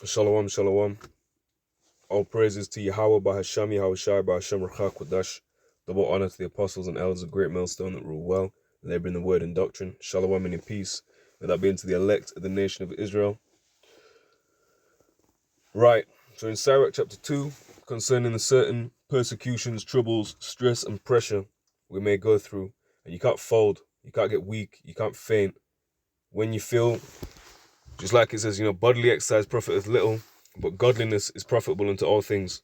Shalom, shalom. All praises to Yahawah, bahasham, Yahawashi, bahasham, Qudash. Double honor to the apostles and elders of Great Millstone that rule well, labor in the word and doctrine. Shalom and in peace. May that be unto the elect of the nation of Israel. Right, so in Sirach chapter 2, concerning the certain persecutions, troubles, stress, and pressure we may go through, and you can't fold, you can't get weak, you can't faint. When you feel, just like it says, bodily exercise profiteth little, but godliness is profitable unto all things.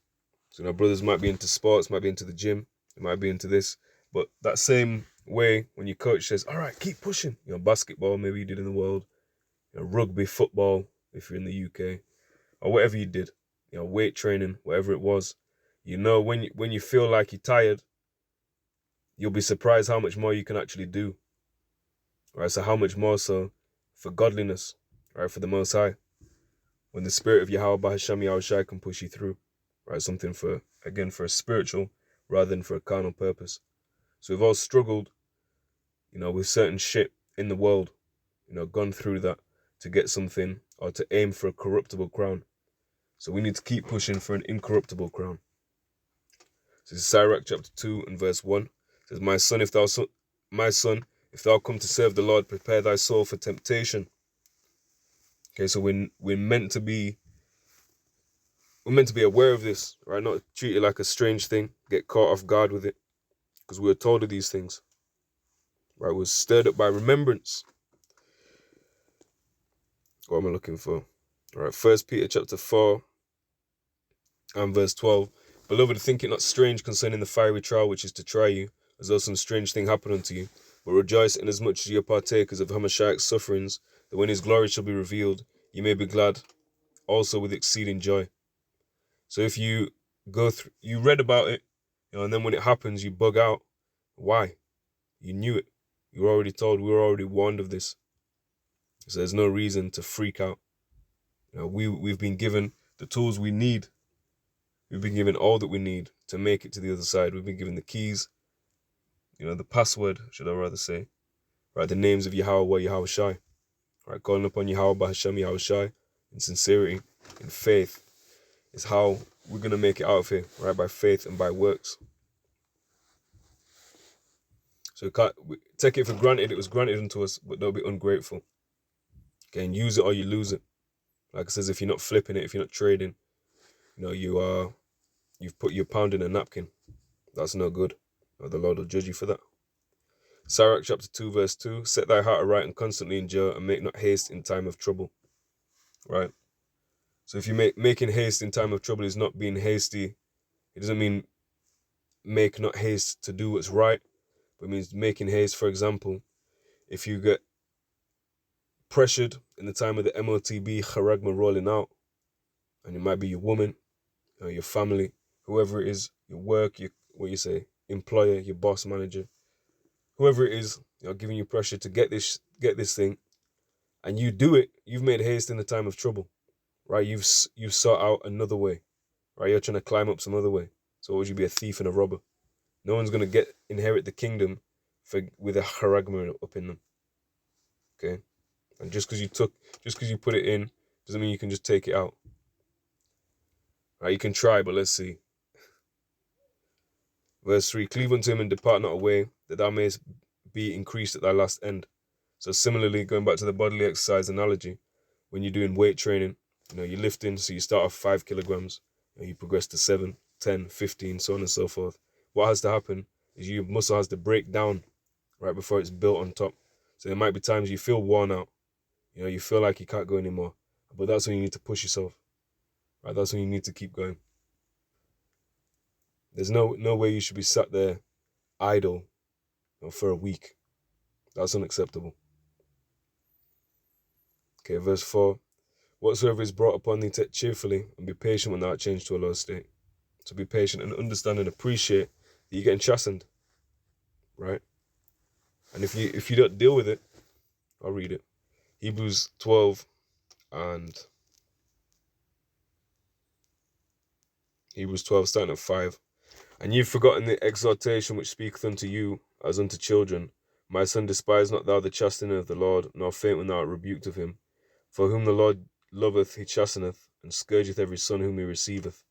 So, brothers might be into sports, might be into the gym, they might be into this, but that same way when your coach says, all right, keep pushing, basketball, maybe you did in the world, rugby, football, if you're in the UK, or whatever you did, weight training, whatever it was, when you feel like you're tired, you'll be surprised how much more you can actually do, right? So how much more so for godliness, right, for the Most High, when the spirit of Yahawah, bahasham, Yahawashi can push you through, right? Something for a spiritual rather than for a carnal purpose. So we've all struggled, with certain shit in the world, gone through that to get something or to aim for a corruptible crown. So we need to keep pushing for an incorruptible crown. So this is Sirach chapter 2 and verse 1. It says, my son, if thou come to serve the Lord, prepare thy soul for temptation. Okay, so we're meant to be aware of this, right? Not treat it like a strange thing, get caught off guard with it, because we were told of these things, right? We're stirred up by remembrance. What am I looking for? All right, 1 Peter chapter 4 and verse 12. Beloved, think it not strange concerning the fiery trial which is to try you, as though some strange thing happened unto you, but rejoice inasmuch as ye are partakers of Hamashiach's sufferings, that when his glory shall be revealed, ye may be glad also with exceeding joy. So if you go through, you read about it, and then when it happens, you bug out. Why? You knew it. You were already told. We were already warned of this. So there's no reason to freak out. We've been given the tools we need. We've been given all that we need to make it to the other side. We've been given the keys, the password, should I rather say, right? The names of Yahawah, Yahawashi, right? Calling upon Yahawah, bahasham, Yahawashi in sincerity, in faith, is how we're going to make it out of here, right? By faith and by works. So we take it for granted. It was granted unto us, but don't be ungrateful. Okay, and use it or you lose it. Like it says, if you're not flipping it, if you're not trading, you've put your pound in a napkin. That's no good. The Lord will judge you for that. Sirach chapter 2 verse 2, set thy heart aright and constantly endure, and make not haste in time of trouble. Right? So if you making haste in time of trouble is not being hasty, it doesn't mean make not haste to do what's right, but it means making haste. For example, if you get pressured in the time of the MOTB charagma rolling out, and it might be your woman, your family, whoever it is, your work, employer, your boss, manager, whoever it is, giving you pressure to get this thing, and you do it, you've made haste in the time of trouble, right? You've sought out another way, right? You're trying to climb up some other way. So would you be a thief and a robber? No one's gonna inherit the kingdom with a charagma up in them. Okay, and just because you put it in doesn't mean you can just take it out. Right? You can try, but let's see. Verse 3, cleave unto him and depart not away, that thou mayest be increased at thy last end. So similarly, going back to the bodily exercise analogy, when you're doing weight training, you're lifting, so you start off 5 kilograms, you progress to 7, 10, 15, so on and so forth. What has to happen is your muscle has to break down right before it's built on top. So there might be times you feel worn out, you feel like you can't go anymore, but that's when you need to push yourself, right? That's when you need to keep going. There's no way you should be sat there idle for a week. That's unacceptable. Okay, verse 4. Whatsoever is brought upon thee, take cheerfully, and be patient when thou art changed to a low state. So be patient and understand and appreciate that you're getting chastened, right? And if you don't deal with it, I'll read it. Hebrews 12 and Hebrews 12 starting at 5. And you've forgotten the exhortation which speaketh unto you as unto children. My son, despise not thou the chastening of the Lord, nor faint when thou art rebuked of him. For whom the Lord loveth, he chasteneth, and scourgeth every son whom he receiveth.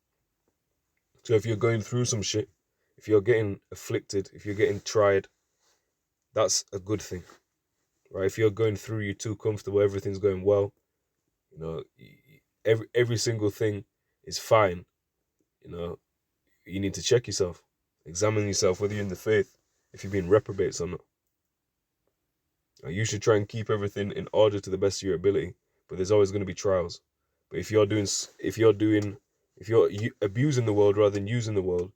So if you're going through some shit, if you're getting afflicted, if you're getting tried, that's a good thing, right? If you're going through, you're too comfortable, everything's going well, you know, every single thing is fine, you know, you need to check yourself, examine yourself, whether you're in the faith, if you've been reprobates or not. You should try and keep everything in order to the best of your ability, but there's always going to be trials. But if you're abusing the world rather than using the world,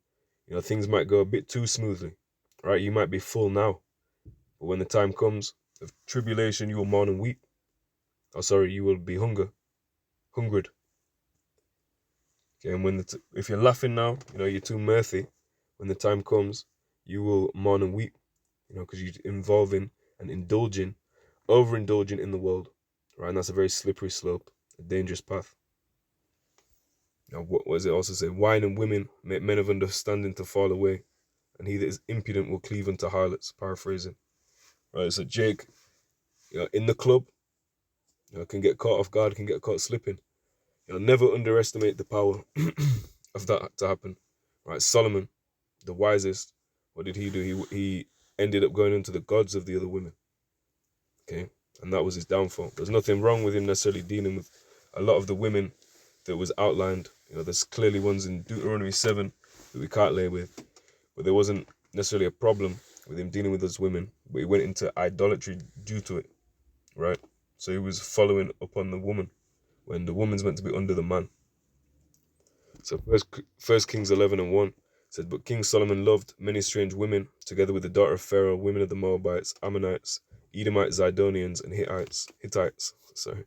you know, things might go a bit too smoothly, right? You might be full now, but when the time comes of tribulation, you will mourn and weep. Oh, sorry, you will be hungered. Okay, and if you're laughing now, you know, you're too mirthy. When the time comes, you will mourn and weep, you know, because you're involving and overindulging in the world, right? And that's a very slippery slope, a dangerous path. Now, what does it also say? Wine and women make men of understanding to fall away, and he that is impudent will cleave unto harlots. Paraphrasing, right? So Jake, you know, in the club, you know, can get caught off guard, can get caught slipping. You know, never underestimate the power of that to happen, right? Solomon, the wisest, what did he do? He ended up going into the gods of the other women, okay? And that was his downfall. There's nothing wrong with him necessarily dealing with a lot of the women that was outlined. You know, there's clearly ones in Deuteronomy 7 that we can't lay with, but there wasn't necessarily a problem with him dealing with those women, but he went into idolatry due to it, right? So he was following upon the woman when the woman's meant to be under the man. So First Kings 11:1 said, but King Solomon loved many strange women, together with the daughter of Pharaoh, women of the Moabites, Ammonites, Edomites, Zidonians, and Hittites. Sorry.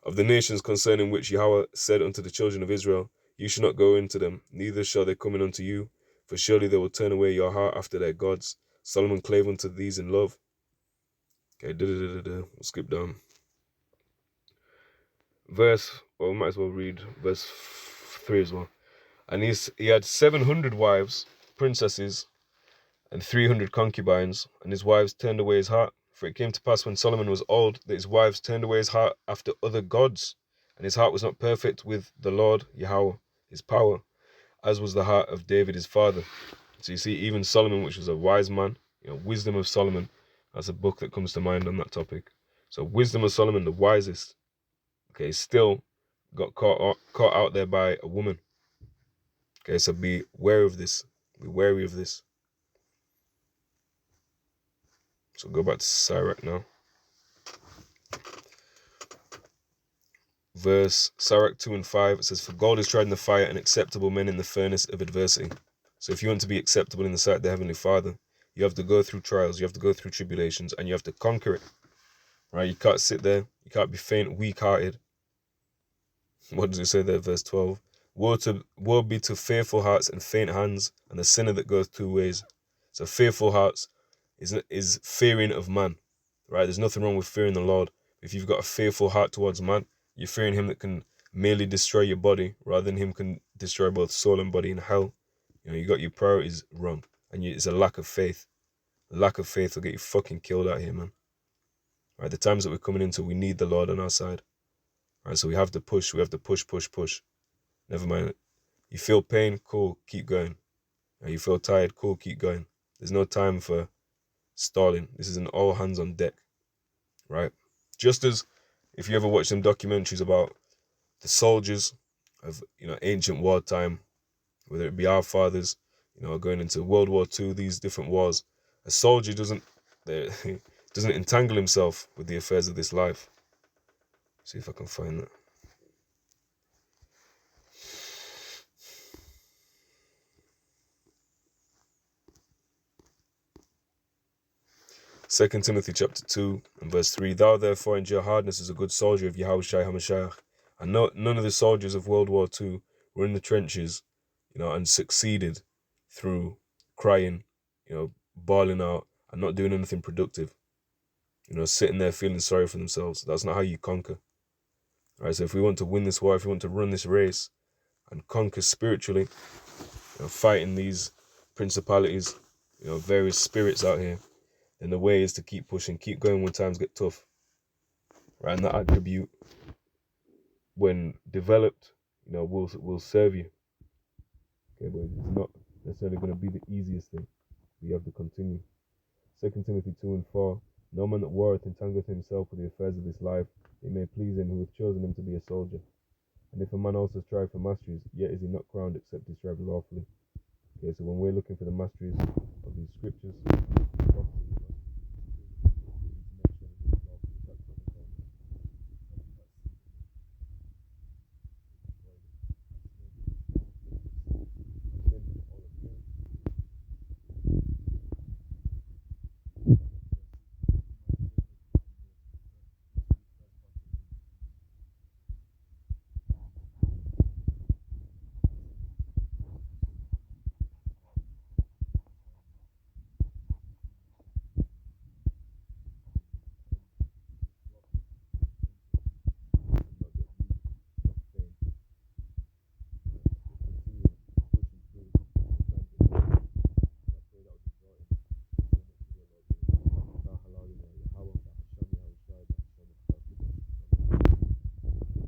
Of the nations concerning which Yahawah said unto the children of Israel, you shall not go into them, neither shall they come in unto you, for surely they will turn away your heart after their gods. Solomon clave unto these in love. Okay, we'll skip down. We might as well read verse 3 as well. And he had 700 wives, princesses, and 300 concubines, and his wives turned away his heart. For it came to pass when Solomon was old, that his wives turned away his heart after other gods, and his heart was not perfect with the Lord Yahawah, his power, as was the heart of David his father. So you see, even Solomon, which was a wise man, you know, Wisdom of Solomon, that's a book that comes to mind on that topic. So Wisdom of Solomon, the wisest, okay, still got caught out there by a woman. Okay, so be wary of this. Be wary of this. So go back to Sirach now. Verse Sirach 2 and 5, it says, for gold is tried in the fire, and acceptable men in the furnace of adversity. So if you want to be acceptable in the sight of the Heavenly Father, you have to go through trials, you have to go through tribulations, and you have to conquer it. Right? You can't sit there, you can't be faint, weak-hearted. What does it say there, verse 12? Woe be to fearful hearts and faint hands, and the sinner that goes two ways. So fearful hearts is fearing of man, right? There's nothing wrong with fearing the Lord. If you've got a fearful heart towards man, you're fearing him that can merely destroy your body, rather than him can destroy both soul and body in hell. You know, you got your priorities wrong, and it's a lack of faith. A lack of faith will get you fucking killed out here, man. Right? The times that we're coming into, we need the Lord on our side. Right? So we have to push. We have to push. Never mind. You feel pain? Cool. Keep going. You feel tired? Cool. Keep going. There's no time for stalling. This is an all hands on deck. Right? Just as if you ever watch some documentaries about the soldiers of, you know, ancient wartime, whether it be our fathers, you know, going into World War II, these different wars, a soldier doesn't entangle himself with the affairs of this life. See if I can find that. 2 Timothy chapter 2 and verse 3, thou therefore endure hardness as a good soldier of Yahawashi HaMashiach. And none of the soldiers of World War II were in the trenches, you know, and succeeded through crying, you know, bawling out and not doing anything productive. You know, sitting there feeling sorry for themselves. That's not how you conquer. Right? So if we want to win this war, if we want to run this race and conquer spiritually, you know, fighting these principalities, you know, various spirits out here, then the way is to keep pushing, keep going when times get tough. Right? And that attribute, when developed, will serve you. Okay, but it's not necessarily going to be the easiest thing. You have to continue. 2 Timothy 2:4. No man that warreth entangleth himself with the affairs of this life, it may please him who hath chosen him to be a soldier. And if a man also strive for masteries, yet is he not crowned except he strive lawfully. Okay, so when we're looking for the masteries of these scriptures,